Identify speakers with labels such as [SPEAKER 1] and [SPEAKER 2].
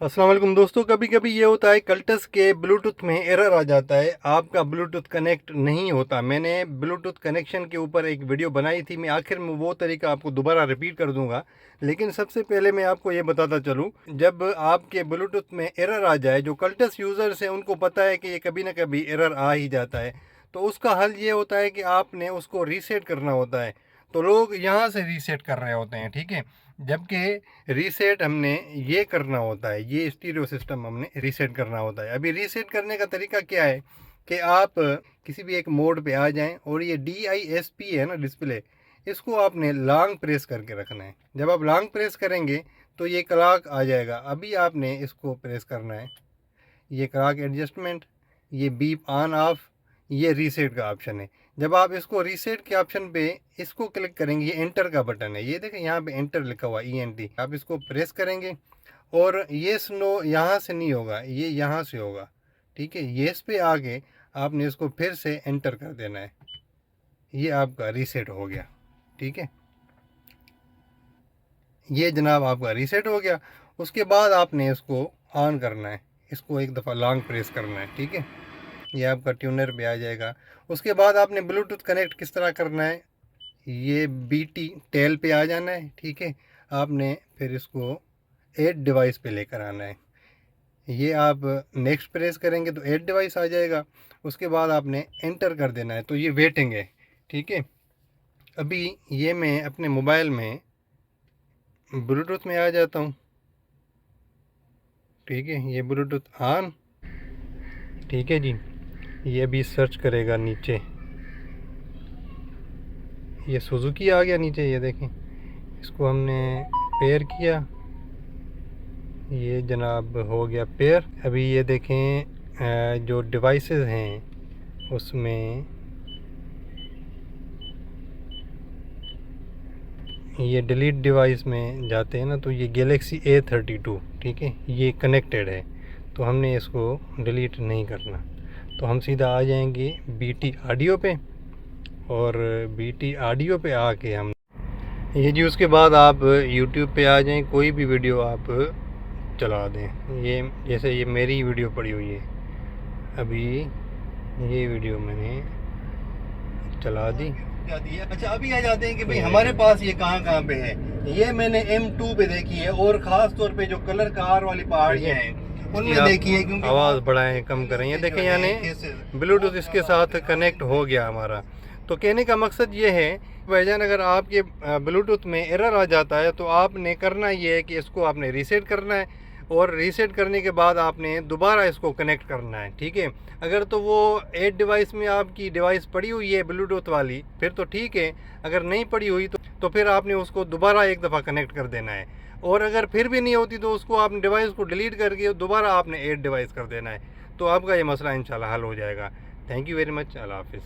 [SPEAKER 1] अस्सलाम वालेकुम दोस्तों, कभी कभी ये होता है कल्टस के ब्लूटूथ में एरर आ जाता है। आपका ब्लूटूथ कनेक्ट नहीं होता। मैंने ब्लूटूथ कनेक्शन के ऊपर एक वीडियो बनाई थी। मैं आखिर में वो तरीका आपको दोबारा रिपीट कर दूंगा, लेकिन सबसे पहले मैं आपको ये बताता चलूँ, जब आपके ब्लूटूथ में एरर आ जाए, जो कल्टस यूज़र्स हैं उनको पता है कि ये कभी ना कभी एरर आ ही जाता है, तो उसका हल ये होता है कि आपने उसको रीसेट करना होता है। तो लोग यहाँ से रीसेट कर रहे होते हैं, ठीक है, जबकि रीसेट हमने ये करना होता है, ये स्टीरियो सिस्टम हमने रीसेट करना होता है। अभी रीसेट करने का तरीका क्या है कि आप किसी भी एक मोड पे आ जाएं और ये DISP है ना, डिस्प्ले, इसको आपने लॉन्ग प्रेस करके रखना है। जब आप लॉन्ग प्रेस करेंगे तो ये क्लॉक आ जाएगा। अभी आपने इसको प्रेस करना है, ये क्लॉक एडजस्टमेंट, ये बीप ऑन ऑफ, ये रीसेट का ऑप्शन है। जब आप इसको रीसेट के ऑप्शन पे इसको क्लिक करेंगे, ये एंटर का बटन है, ये देखें यहाँ पे एंटर लिखा हुआ ENT, आप इसको प्रेस करेंगे और ये नो यहाँ से नहीं होगा, ये यहाँ से होगा, ठीक है। येस पे आके आपने इसको फिर से एंटर कर देना है। ये आपका रीसेट हो गया, ठीक है। ये जनाब आपका रीसेट हो गया। उसके बाद आपने इसको ऑन करना है, इसको एक दफ़ा लॉन्ग प्रेस करना है, ठीक है। ये आपका ट्यूनर पे आ जाएगा। उसके बाद आपने ब्लूटूथ कनेक्ट किस तरह करना है, ये BT टेल पे आ जाना है, ठीक है। आपने फिर इसको 8 डिवाइस पे लेकर आना है। ये आप नेक्स्ट प्रेस करेंगे तो 8 डिवाइस आ जाएगा। उसके बाद आपने एंटर कर देना है, तो ये वेटिंग है, ठीक है। अभी ये मैं अपने मोबाइल में ब्लूटूथ में आ जाता हूँ, ठीक है। ये ब्लूटूथ ऑन, ठीक है जी। ये अभी सर्च करेगा नीचे, ये सुजुकी आ गया नीचे, ये देखें, इसको हमने पेयर किया, ये जनाब हो गया पेयर। अभी ये देखें जो डिवाइसेस हैं उसमें ये डिलीट डिवाइस में जाते हैं ना, तो ये गैलेक्सी A32, ठीक है, ये कनेक्टेड है, तो हमने इसको डिलीट नहीं करना। तो हम सीधा आ जाएंगे BT ऑडियो पे, और BT ऑडियो पे आके हम ये जी, उसके बाद आप YouTube पे आ जाएं, कोई भी वीडियो आप चला दें। ये जैसे ये मेरी वीडियो पड़ी हुई है, अभी ये वीडियो मैंने चला दी। अच्छा, अभी आ जाते हैं कि भाई हमारे पास ये कहाँ कहाँ पे है। ये मैंने M2 पे देखी है, और ख़ास तौर पे जो कलर कार वाली पहाड़ियाँ हैं उनमें देखी है, क्योंकि आवाज़ बढ़ाएं कम करें। ये देखें, यानी ब्लूटूथ इसके साथ कनेक्ट हो गया हमारा। तो कहने का मकसद ये है भाईजान, अगर आपके ब्लूटूथ में एरर आ जाता है तो आपने करना ये है कि इसको आपने रीसेट करना है, और रीसेट करने के बाद आपने दोबारा इसको कनेक्ट करना है, ठीक है। अगर तो वो 8 डिवाइस में आपकी डिवाइस पड़ी हुई है ब्लूटूथ वाली, फिर तो ठीक है। अगर नहीं पड़ी हुई तो फिर आपने उसको दोबारा एक दफ़ा कनेक्ट कर देना है, और अगर फिर भी नहीं होती तो उसको आपने डिवाइस को डिलीट करके दोबारा आपने 8 डिवाइस कर देना है। तो आपका ये मसला इंशाल्लाह हल हो जाएगा। Thank you very much. अल्लाह हाफिज़।